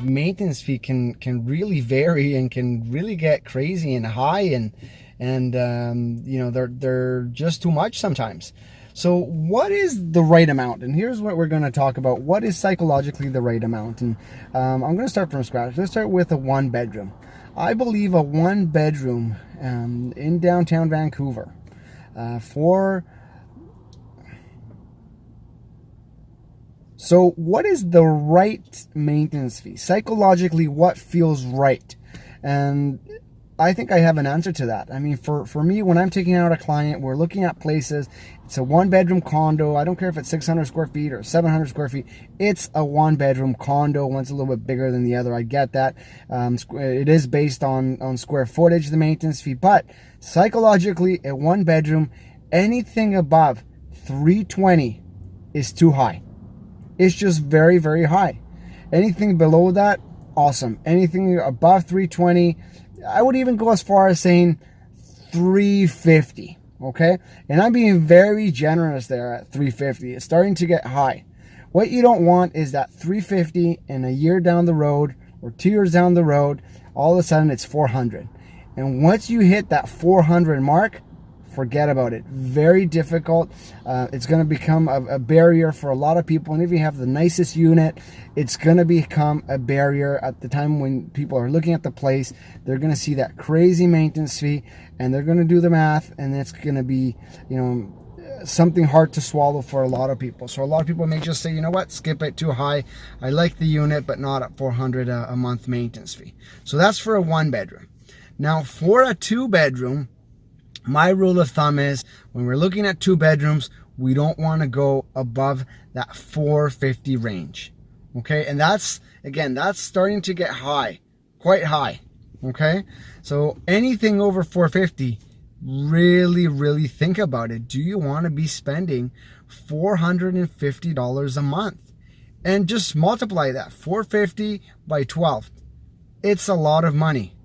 maintenance fee can really vary and can really get crazy and high, and you know, they're just too much sometimes. So what is the right amount? And here's what we're going to talk about. What is psychologically the right amount? And I'm going to start from scratch. Let's start with a 1-bedroom. I believe a 1-bedroom in downtown Vancouver so what is the right maintenance fee? Psychologically, what feels right? And I think I have an answer to that. I mean, for me, when I'm taking out a client, we're looking at places. It's a 1-bedroom condo. I don't care if it's 600 square feet or 700 square feet. It's a 1-bedroom condo. One's a little bit bigger than the other. I get that. It is based on square footage, the maintenance fee. But psychologically, a 1-bedroom, anything above 320 is too high. It's just very, very high. Anything below that, awesome. Anything above 320, I would even go as far as saying 350, okay? And I'm being very generous there at 350. It's starting to get high. What you don't want is that 350 and a year down the road or 2 years down the road, all of a sudden it's 400. And once you hit that 400 mark, forget about it. Very difficult. It's going to become a barrier for a lot of people. And if you have the nicest unit, it's going to become a barrier at the time when people are looking at the place. They're going to see that crazy maintenance fee and they're going to do the math, and it's going to be, you know, something hard to swallow for a lot of people. So a lot of people may just say, you know what, skip it, too high. I like the unit, but not at 400 a month maintenance fee. So that's for a 1-bedroom. Now for a 2-bedroom, my rule of thumb is when we're looking at 2 bedrooms, we don't want to go above that 450 range. Okay. And that's, again, that's starting to get high, quite high. Okay. So anything over 450, really think about it. Do you want to be spending $450 a month? And just multiply that 450 by 12. It's a lot of money.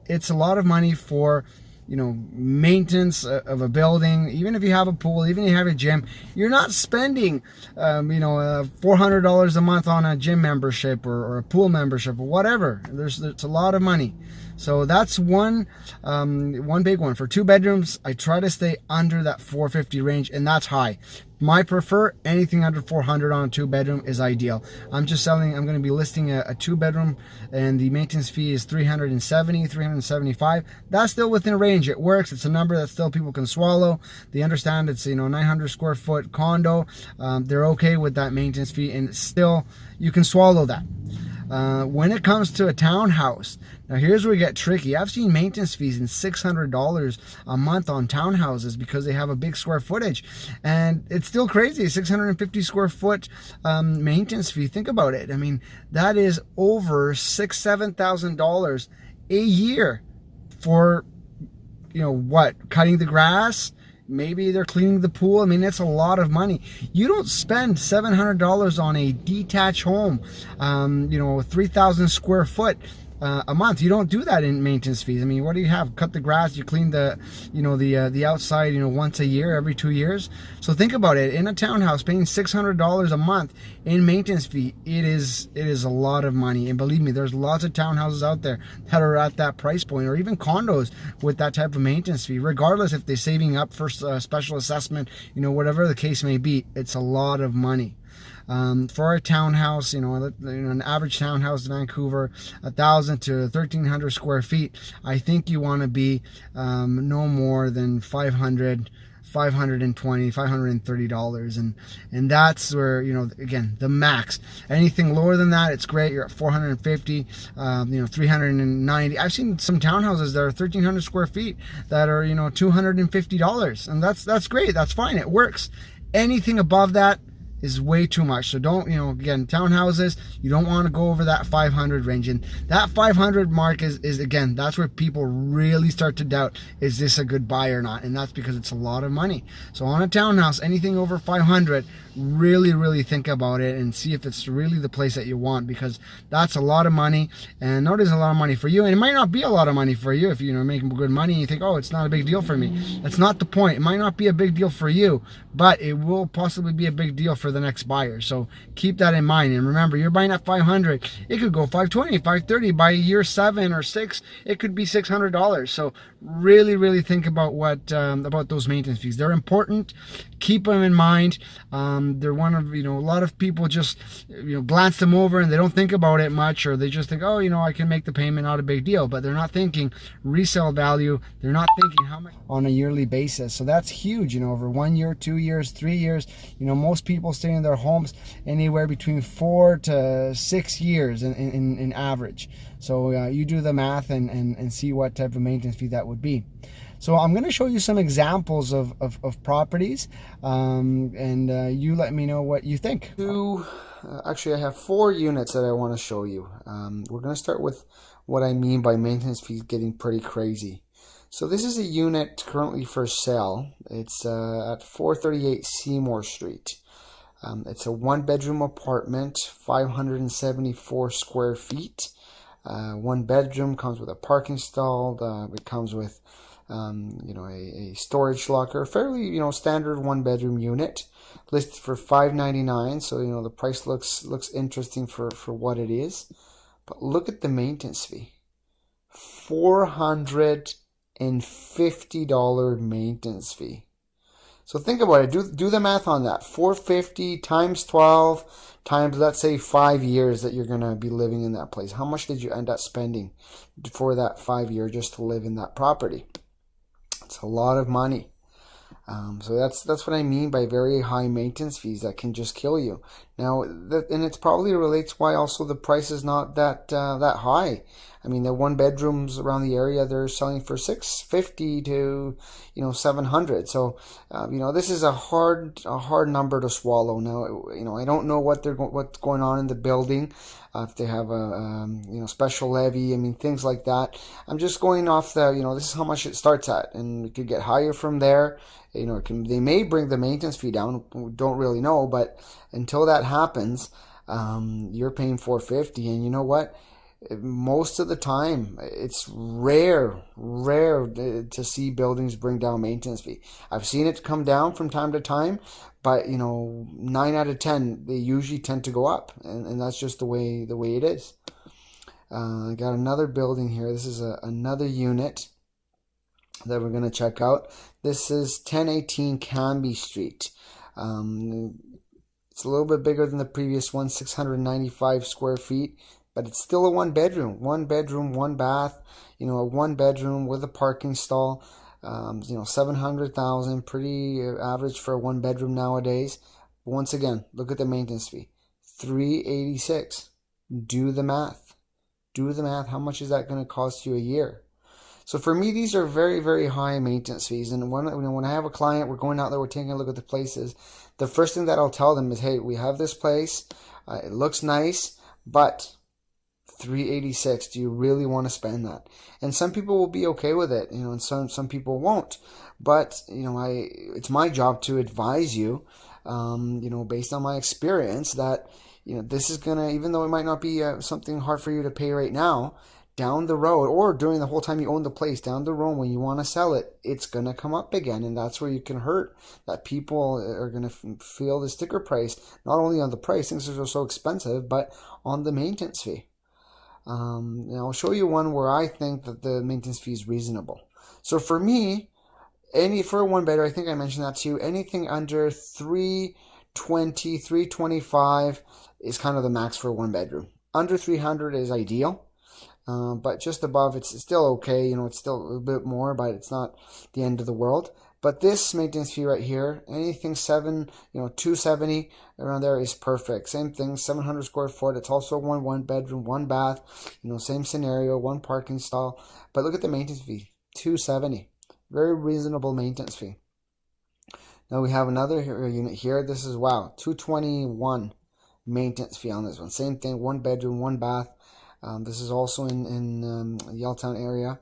It's a lot of money for, you know, maintenance of a building. Even if you have a pool, even if you have a gym, you're not spending, you know, $400 a month on a gym membership or a pool membership or whatever. It's a lot of money. So that's one big one. For 2 bedrooms, I try to stay under that 450 range, and that's high. My prefer, anything under 400 on a 2-bedroom is ideal. I'm going to be listing a 2-bedroom, and the maintenance fee is $370, $375. That's still within range. It works. It's a number that still people can swallow. They understand it's, you know, 900 square foot condo. They're okay with that maintenance fee, and still you can swallow that. When it comes to a townhouse, now here's where we get tricky. I've seen maintenance fees in $600 a month on townhouses because they have a big square footage, and it's still crazy. 650 square foot maintenance fee. Think about it. I mean, that is over $7,000 a year for, you know, what, cutting the grass. Maybe they're cleaning the pool. I mean, that's a lot of money. You don't spend $700 on a detached home, you know, 3,000 square foot a month. You don't do that in maintenance fees. I mean, what do you have? Cut the grass, you clean the, you know, the outside, you know, once a year, every 2 years. So think about it. In a townhouse, paying $600 a month in maintenance fee, it is a lot of money. And believe me, there's lots of townhouses out there that are at that price point, or even condos with that type of maintenance fee, regardless if they're saving up for special assessment, you know, whatever the case may be. It's a lot of money. For a townhouse, you know, an average townhouse in Vancouver, 1,000 to 1,300 square feet, I think you want to be no more than $520, $530, and that's where, you know, again, the max. Anything lower than that, it's great. You're at 450, you know, 390. I've seen some townhouses that are 1,300 square feet that are, you know, $250, and that's great. That's fine. It works. Anything above that is way too much. So don't, you know, again, townhouses, you don't want to go over that 500 range. And that 500 mark is again, that's where people really start to doubt, is this a good buy or not? And that's because it's a lot of money. So on a townhouse, anything over 500, really think about it and see if it's really the place that you want, because that's a lot of money. And notice a lot of money for you, and it might not be a lot of money for you if you're making good money and you think, oh, it's not a big deal for me. That's not the point. It might not be a big deal for you, but it will possibly be a big deal for the next buyer. So keep that in mind. And remember, you're buying at 500, it could go 520, 530. By year 7 or 6, it could be $600. So really think about what about those maintenance fees. They're important. Keep them in mind. They're one of, a lot of people just glance them over and they don't think about it much, or they just think, oh, I can make the payment, not a big deal. But they're not thinking resale value. They're not thinking how much on a yearly basis. So that's huge. Over 1 year, 2 years, 3 years. Most people stay in their homes anywhere between 4 to 6 years in average. So you do the math and see what type of maintenance fee that would be. So I'm going to show you some examples of properties, and you let me know what you think. Actually, I have 4 units that I want to show you. We're going to start with what I mean by maintenance fees getting pretty crazy. So this is a unit currently for sale. It's at 438 Seymour Street. It's a 1-bedroom apartment, 574 square feet. 1 bedroom, comes with a parking stall. It comes with a storage locker. Fairly standard 1-bedroom unit, listed for $599. So the price looks interesting for what it is. But look at the maintenance fee, $450 maintenance fee. So think about it. Do the math on that. $450 times 12 times, let's say, 5 years that you're going to be living in that place. How much did you end up spending for that 5 year just to live in that property? It's a lot of money. So that's what I mean by very high maintenance fees that can just kill you. Now, and it probably relates why also the price is not that high. I mean, the 1-bedrooms around the area, they're selling for $650 to $700. So this is a hard number to swallow. Now, I don't know what's going on in the building, if they have a special levy. I mean, things like that. I'm just going off the this is how much it starts at, and it could get higher from there. They may bring the maintenance fee down. We don't really know, but until that happens, you're paying $450, and you know what? Most of the time, it's rare to see buildings bring down maintenance fee. I've seen it come down from time to time, but 9 out of 10, they usually tend to go up, and that's just the way it is. I got another building here. This is another unit that we're going to check out. This is 1018 Canby Street. It's a little bit bigger than the previous one, 695 square feet. But it's still a 1-bedroom, 1 bath, a 1-bedroom with a parking stall, $700,000, pretty average for a 1-bedroom nowadays. But once again, look at the maintenance fee, $386. Do the math. How much is that going to cost you a year? So for me, these are very high maintenance fees. And when I have a client, we're going out there, we're taking a look at the places. The first thing that I'll tell them is, hey, we have this place. It looks nice, but $386, do you really want to spend that? And some people will be okay with it, and some people won't. But it's my job to advise you, based on my experience, that this is gonna, even though it might not be something hard for you to pay right now, down the road, or during the whole time you own the place, down the road when you want to sell it, it's gonna come up again, and that's where you can hurt. That people are gonna feel the sticker price, not only on the price, things are so expensive, but on the maintenance fee. And I'll show you one where I think that the maintenance fee is reasonable. So for me, for a 1-bedroom, I think I mentioned that to you, anything under $320, $325 is kind of the max for a 1-bedroom. Under $300 is ideal, but just above, it's still okay. It's still a little bit more, but it's not the end of the world. But this maintenance fee right here, anything $270 around there is perfect. Same thing, 700 square foot. It's also one bedroom, 1 bath, same scenario, 1 parking stall. But look at the maintenance fee, $270. Very reasonable maintenance fee. Now we have another unit here. This is, wow, $221 maintenance fee on this one. Same thing, 1 bedroom, 1 bath. This is also in Yaletown area.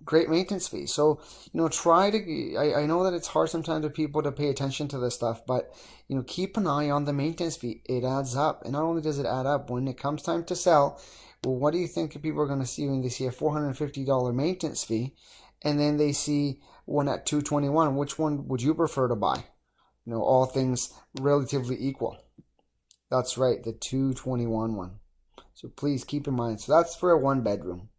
great maintenance fee. So, try to, I know that it's hard sometimes for people to pay attention to this stuff, but, keep an eye on the maintenance fee. It adds up. And not only does it add up, when it comes time to sell, well, what do you think people are going to see when they see a $450 maintenance fee and then they see one at $221? Which one would you prefer to buy? All things relatively equal. That's right, the $221 one. So please keep in mind. So that's for a 1 bedroom.